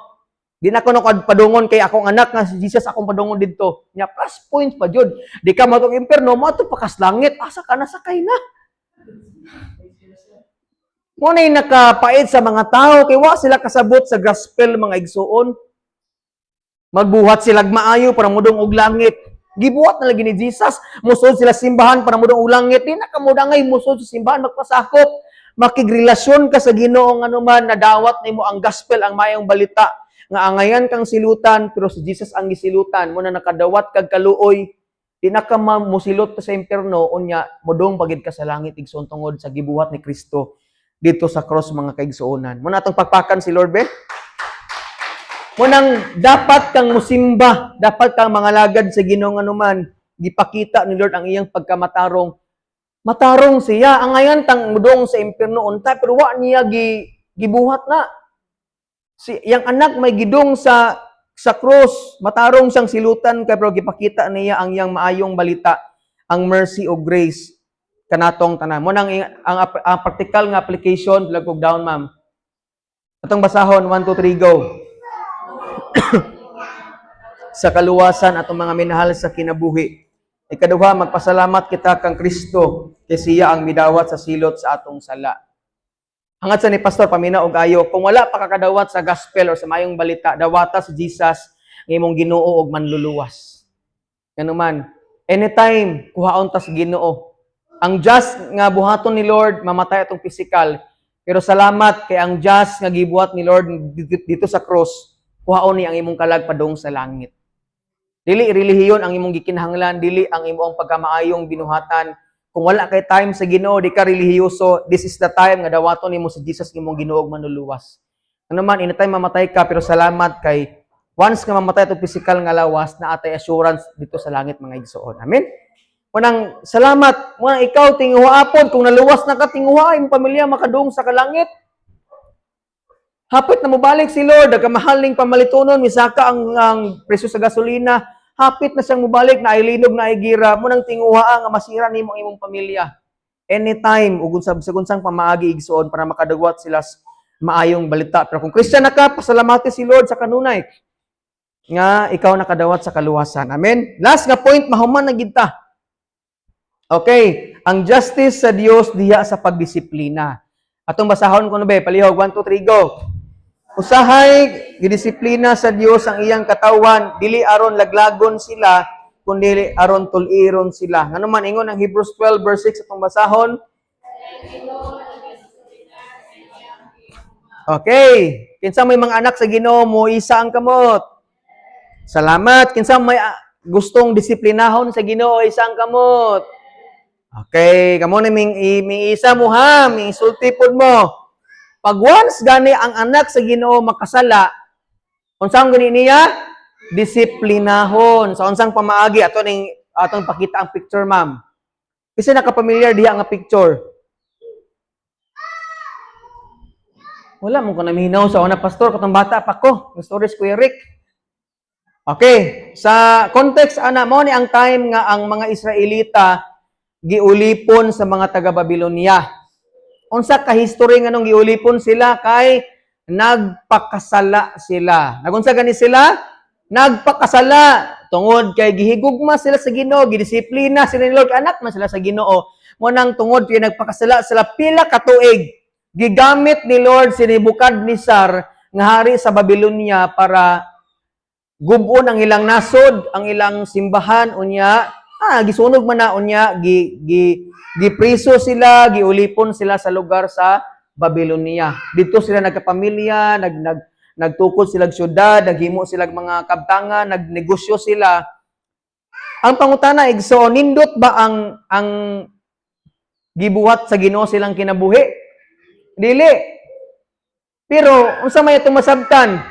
Di na ko padungon kay akong anak nga si Jesus akong padungon dito. Nya plus points pa jud. Di ka mo impierno, mo ato pakas langit, asa ka na sakay na. Mo na nakapait sa mga tao, kay wa sila kasabot sa gospel mga igsuon. Magbuhat sila maayo para mudong og langit. Gibuhat na lagi ni Jesus. Musod sila simbahan para mudong og langit. Di na kamudangay musod sa simbahan magpasakop. Makigrelasyon ka sa Ginoo nga naman nadawat nimo ang gospel, ang mayong balita nga angayan kang silutan pero si Jesus ang gisilutan mo na nakadawat kag kaluoy. Di na ka musilot sa impierno unya mudong pagid ka sa langit igsoon tungod sa gibuhat ni Kristo dito sa cross mga kaigsuonan. Mo na atong pagpakan si Lord be. Munang dapat kang musimba, dapat kang mangalagad sa Ginoo anuman, gipakita ni Lord ang iyang pagkamatarong. Matarong siya, ang ngayon tang mudong sa impierno unta pero wa niya gibuhat na. Yang anak may gidong sa cross, matarong siyang silutan kay pero gipakita niya ang iyang maayong balita, ang mercy o grace kanatong tanan. Mo nang ang practical nga application, lagog down ma'am. Atong basahon 1 2 3 go. sa kaluwasan atong mga minahal sa kinabuhi. Ikaduha, magpasalamat kita kang Kristo kay siya ang midawat sa silot sa atong sala. Hangad sa ni Pastor, pamina og ayo, kung wala pa kakadawat sa gospel o sa mayong balita, dawata si Jesus ng imong Ginoo og manluluwas. Ngano man, anytime kuhaon ta sa Ginoo. Ang just nga buhaton ni Lord, mamatay atong physical. Pero salamat kay ang just nga gibuhat ni Lord dito sa cross, kuhaon ni ang imong kalag padung sa langit. Dili relihiyon ang imong gikinahanglan, dili ang imong pagkamaayong binuhatan. Kung wala kay time sa Ginoo, di ka relihiyoso, this is the time nga dawaton nimo si Jesus nga imong Ginoo og manluluwas. Ano man, anytime mamatay ka, pero salamat kay once nga mamatay itong physical nga lawas, na atay assurance dito sa langit mga igsoon. Amen? Munang salamat, munang ikaw tinguhaapon, kung naluwas na ka, tinguha, yung pamilya makadung sa kalangit. Hapit na mubalik si Lord, nagkamahaling pamalitunon, misaka ang presyo sa gasolina, hapit na siyang mubalik, na ay linog, na ay gira, munang tinguha nga masira nimo ang imong pamilya. Anytime, ug sa gunsang pamaagi igsoon, para makadagwat sila maayong balita. Pero kung Christian na ka, pasalamati si Lord sa kanunay, nga ikaw nakadawat sa kaluwasan. Amen? Last nga point, mahuman na gid ta. Okay, ang justice sa Dios diha sa pagdisiplina. Atong basahon ko no be, palihog 1 2 3 go. Usahay gidisiplina sa Dios ang iyang katawan, dili aron laglagon sila, kundi aron tuliron sila. Ngano man ingon ang Hebrews 12 verse 6 atong basahon. Okay, kinsa may mga anak sa Ginoo mo isa ang kamot. Salamat. Kinsa may gustong disiplinahon sa Ginoo isang kamot. Okay, kamo na ming isa mo ha, ming isulti pod mo. Pag once gani ang anak sa Ginoo makasala, unsang gani niya? Disiplinahon. Sa unsang pamaagi atong pakita ang picture, ma'am. Kasi nakapamilyar diha nga picture. Wala mo ko na miminaw sa una pastor katong bata pa ko. Stories Kuya Rick. Okay, sa context ana mo ni ang time nga ang mga Israelita giulipon sa mga taga Babylonia. Unsa ka history nganong giulipon sila kay nagpakasala sila. Nagunsa gani sila? Nagpakasala tungod kay gihigugma sila sa Ginoo, gidisiplina sila ni Lord, anak man sila sa Ginoo. Mo nang tungod kay nagpakasala sila pila ka tuig. Gigamit ni Lord si Nebukadnezar nga hari sa Babylonia para gubon ang ilang nasod, ang ilang simbahan unya. Gisunog man na unya, gipriso sila, giulipon sila sa lugar sa Babylonia. Dito sila nagkapamilya, nagtukod sila syudad, naghimo sila mga kabtangan, nagnegosyo sila. Ang pangutana igso, nindot ba ang gibuhat sa Ginoo silang kinabuhi? Dili. Pero unsa may itong masabtan?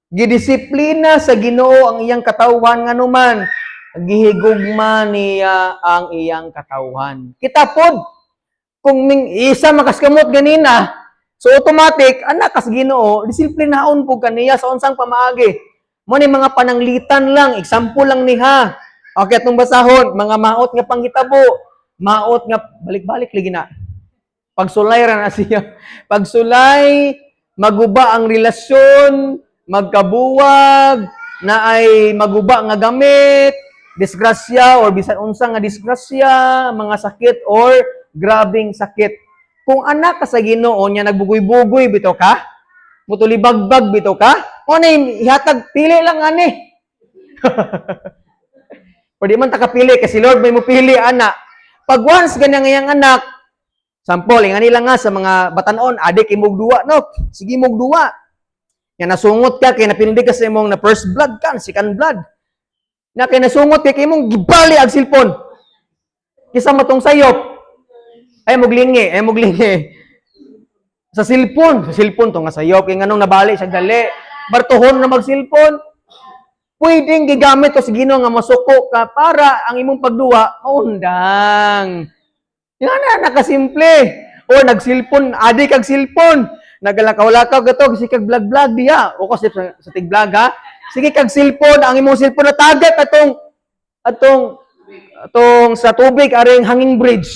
Gidisiplina sa Ginoo ang iyang katawan nganuman. Gihigugma niya ang iyang katawan. Kita pod, kung isa makaskamot ganina, so automatic, anak kas Ginoo, disiplinahon po kaniya sa unsang pamaagi. Mo ni mga pananglitan lang, example lang niha. Okay, atong basahon, mga maot nga panghitabo, maot nga, balik-balik lagi na. Pagsulay ra na siya. Pagsulay, maguba ang relasyon, magkabuwag, na ay maguba nga gamit, disgrasya or bisan unsa nga disgrasya, mga sakit or grabing sakit. Kung anak ka sa Ginoo nya nagbugoy-bugoy bitaw ka, mutulibagbag bitaw ka, mo na ihatag pili lang ani. Pwede man ta kapili kasi Lord may mo pili ana. Pag once ganang iyang anak, sample ingani lang nga sa mga batanon, adik imong duwa no. Sige imong duwa. Nga nasungot ka kay napindi ka sa imong na first blood ka, second blood. Na kay nasungot kay imong gibali ang cellphone. Kisa matong sayop. Ay muglingi. Sa cellphone to nga sayop kay nganong nabali siya dali. Bartuhon na mag-cellphone. Pwedeng gigamit to sa Ginoo nga masuko ka para ang imong pagduwa maundang. Yan na nakasimple. O nag-cellphone, adik kag cellphone. Nagalakaw-lakaw gato kasi kag vlog diha. O kasi sa tig-vlog ha. Sige kag cellphone, ang imong cellphone na target atong sa tubig aring hanging bridge.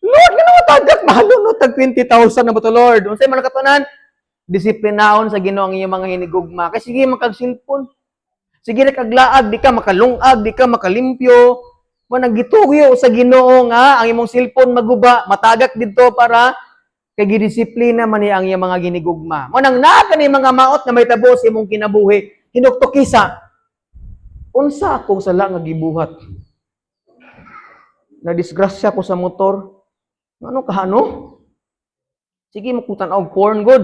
Lord, ganawa target mahalo no tag 20,000 na ba to Lord? Unsay man katunan? Disiplinahon sa Ginoo ang iyong mga hinigugma. Kay sige man kag cellphone. Sige na kaglaag, di ka makalungag, di ka makalimpyo. Mo nagituyo sa Ginoo nga ang imong cellphone maguba, matagak didto para kay gidisiplina man ni ang iyang mga ginigugma. Mo nang naa kani mga maot na may tabo sa imong kinabuhi, hinuktukisa. Unsa akong sala nga gibuhat? Na-disgrasya ko sa motor. Ano kahano? Sige makutan og porn good.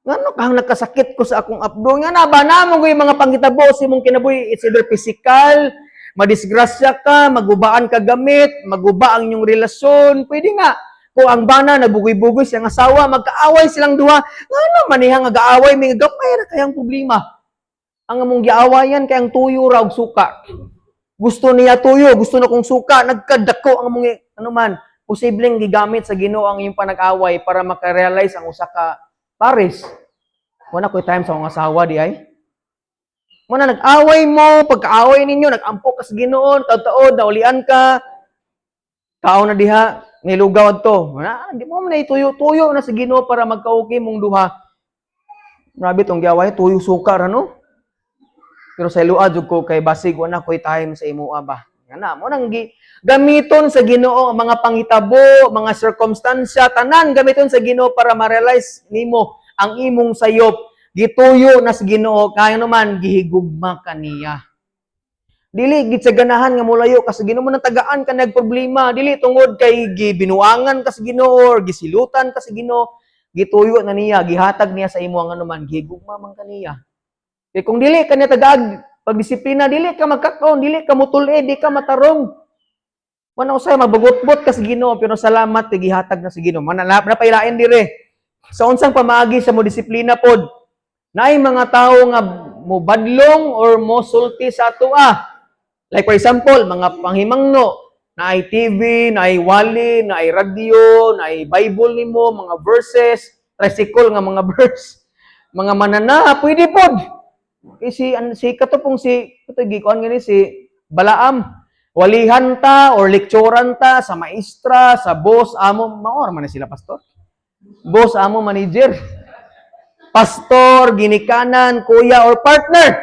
Ngano kahang nagkasakit ko sa akong abdo nga na ba namo ko yung mga panghitabo sa imong kinabuhi, it's either physical, madisgrasya ka, magubaan ka gamit, maguba ang inyong relasyon, pwede nga. Kung ang bana nabugoy-bugoy siyang asawa, magkaaway silang duha, ngano maniha nga gaaway may gamay ra kayang problema. Ang among giawayan kay ang tuyo ra og suka. Gusto niya tuyo, gusto na kong suka, nagkadako ang among ano man, posibleng gigamit sa Ginoo ang iyong panag-away para makarealize ang usa ka pares. Wala ko'y time sa akong asawa di ay. Muna nag-away mo, pagka-away ninyo, nag-ampo ka sa Ginoo, taon-taon, naulian ka, kao na diha, nilugaw to. Di mo na ituyo-tuyo na sa Ginoo para magka-okay mong duha. Grabe tong giaway, tuyo suka ra no? Pero sa iluad jud ko kay basig wala ko'y time sa imuha ba. Ngana mo nang gamiton sa Ginoo ang mga panghitabo, mga circumstansya, tanan gamiton sa Ginoo para ma-realize nimo ang imong sayop. Gituyo na sa Ginoo kaya naman gihigugma kaniya. Dili gid sa ganahan nga mulayo ka sa Ginoo mo nang tagaan ka nagproblema, dili tungod kay gibinuangan ka sa Ginoo or gisilutan ka sa Ginoo, gituyo na niya, gihatag niya sa imo ang anuman, gihigugma man kaniya. Kaya kung dili ka niya tagaag, pagdisiplina, dili ka magkakaon, dili ka mutuli, di ka matarong. Wala usay mabugot-bot ka sa Ginoo, pero salamat gihatag na sa Ginoo. Napailain dire. Sa unsang pamaagi sa mo disiplina pod, naay mga tao nga mo badlong or mo sulti sa atoa. Like for example, mga panghimangno, naay TV, naay wali, naay radio, naay Bible nimo, mga verses, tricycle nga mga verse, mga manana, pwede pod. Si katupong gikuan gani si Balaam. Walihan ta or lekturan ta sa maestra, sa boss amo, mao man sila pastor. Boss amo manager. Pastor, ginikanan, kuya or partner.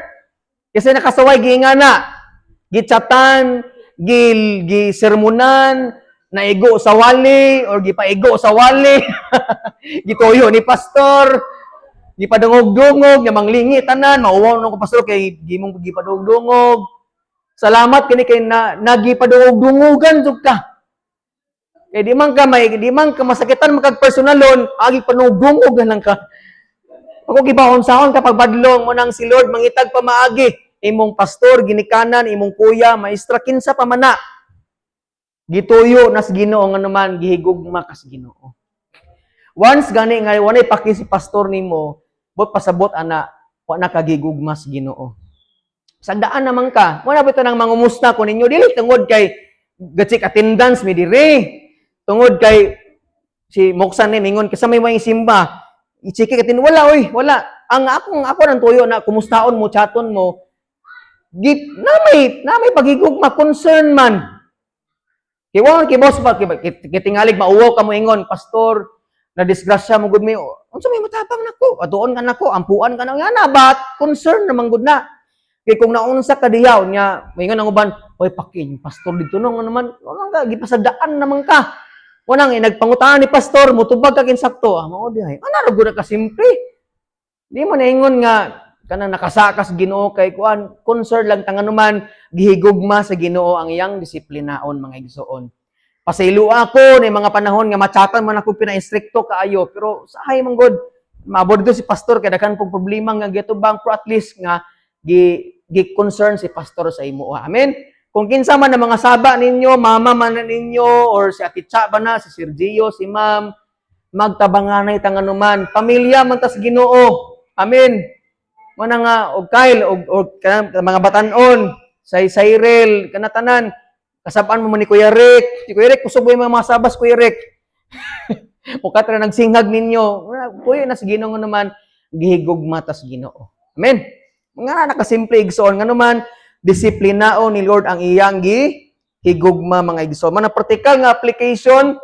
Kasi nakasaway giingana. Gichatan, gisermonan, naigo sa wali or gipaigo sa wali. Gituyo ni pastor. Gipadungog-dungog, nga manglingi tanan, mauwaw no ko pastor kay gimong gipadungog-dungog. Salamat kini kay nagipadungog-dungogan jud ka. Kay di man ka masakitan makag personalon, agi panungdungog lang ka. Ako gibahon-sahon kapag badlong mo nang si Lord mangitag pamaagi imong pastor, ginikanan, imong kuya, maestra kinsa pa man na. Gituyo nas Ginoo nga naman gihigugma kas Ginoo. Once gani nga walay paki si pastor nimo, bot pasabot ana, wa na kagigugma sa Ginoo. Sagdaan naman ka. Mo na bitaw nang mangumusta ko ninyo dili tungod kay gatsik attendance mi diri. Tungod kay si Moksan ni mingon kasi may simba. I-check katin wala wala. Ang ako nang tuyo na kumustaon mo, chaton mo. Na may pagigugma concern man. Kiwon ki boss ba kitingalig mauwaw ka mo ingon, pastor, na disgrasya mo gud mi. Unsa may matapang nako? Atuon ka nako, ampuan ka na nga ba? Concern naman gud na. Kay kung naunsa ka diyaw nya, moingon ang uban, oy pakin, pastor dito no naman, wala nga gipasadaan naman ka. Wala nga nagpangutaan ni pastor, mutubag ka kinsakto. Mao dihay. Ana ra gud ka simple. Di man ingon nga kanang nakasakas Ginoo kay kuan, concern lang tanganuman gihigugma sa Ginoo ang iyang disiplinaon mga igsoon. Pasaylo ako ni mga panahon nga matsatan man ako pina-instrikto kaayo pero sahay man gud maabot si pastor kay daghan pong problema nga gitubang pro at least nga gi-concern si pastor sa imo. Amen. Kung kinsa man ang mga saba ninyo, mama man ninyo or si Ate Cha ba na, si Sergio, si Ma'am, magtabanganay tanganuman, pamilya man tas Ginoo. Amen. Mana nga og Kyle og mga batan-on, say Cyril, kanatanan kasabaan mo man ni Kuya Rick. Si Kuya Rick, kusog mo yung mga sabas, Kuya Rick. Mukat na nagsinghag ninyo. Kuya na si Ginoo naman, gihigugma tas Ginoo. Amen. Mga nakasimple igsoon nga naman, disiplinaon ni Lord ang iyang gihigugma mga igsoon. Mga praktikal nga application,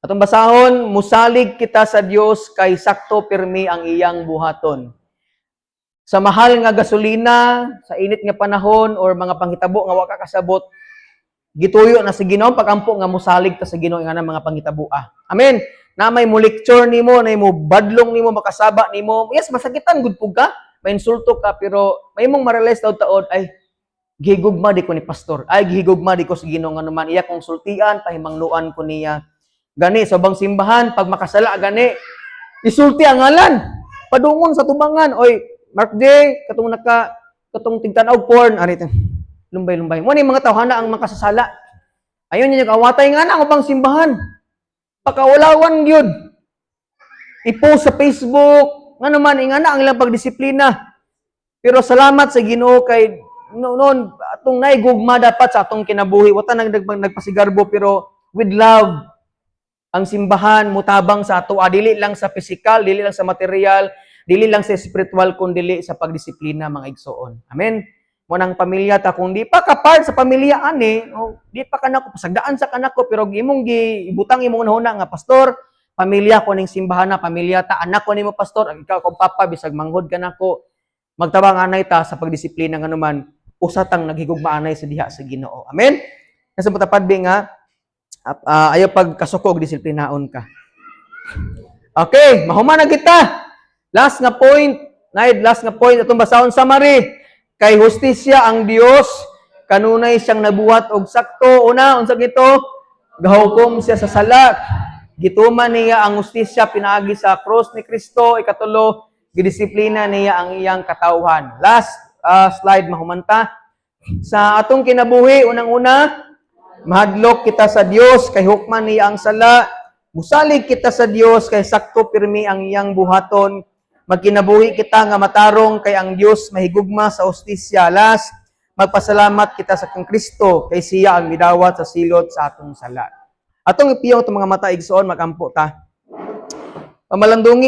atong basahon, musalig kita sa Dios kay sakto pirmi ang iyang buhaton. sa mahal nga gasolina, sa init nga panahon or mga panghitabo nga wa ka kasabot, gituyo na sa Ginoo pagampo nga mosalig ta sa Ginoo nga ng mga panghitabo. Amen. Na may mo lecture nimo, na mo badlong nimo, makasaba nimo. Yes, masakitan gud pug ka, may insulto ka, pero may mong ma-realize taod ay gihigugma di ko ni pastor. Ay gihigugma di ko sa Ginoo nga naman iya kong sultian, pahimangnuan ko niya. Gani sa bang simbahan pag makasala gani, isulti ang ngalan. Padungon sa tubangan, oy Mark J, katong tigtanaw porn, arito. Lumbay-lumbay. Mo ni mga tawhana ang makasasala. Ayon niya awatay nga na ubang simbahan. Pakawalawan gyud. I-post sa Facebook, nga naman ingana ang ilang pagdisiplina. Pero salamat sa Ginoo kay noon atong naigugma dapat sa atong kinabuhi. Wata nagpasigarbo pero with love. Ang simbahan mutabang sa ato, dili lang sa physical, dili lang sa material, dili lang sa spiritual, kundi sa pagdisiplina mga igsoon. Amen. Mo nang pamilya ta kung di pa ka part sa pamilya ani, di pa kanako pasagdaan sa kanako pero imong ibutang imong nahuna nga pastor, pamilya ko ning simbahan na pamilya ta, anak ko nimo pastor, ang ikaw kung papa bisag manghod ka nako. Magtabang anay ta sa pagdisiplina nga naman usatang naghigugma anay sa diha sa Ginoo. Amen. Nasa matapad bi nga ayaw pagkasukog disiplinaon ka. Okay, mahuman na kita. Last nga point atong basahon summary. Kay hustisya ang Dios, kanunay siyang nabuhat og sakto. Una, unsa gito? Gahukom siya sa sala. Gituman niya ang hustisya pinaagi sa cross ni Kristo. Ikatulo, gidisiplina niya ang iyang katawhan. Last slide mahumanta. Sa atong kinabuhi, unang-una, mahadlok kita sa Dios kay hukman niya ang sala. Musalig kita sa Dios kay sakto pirmi ang iyang buhaton. Magkinabuhi kita nga matarong kay ang Dios mahigugma sa hustisya. Last, magpasalamat kita sa kang Kristo kay siya ang midawat sa silot sa atong sala. Atong ipiyaw itong mga mata igsoon, magampo ta. Pamalandungi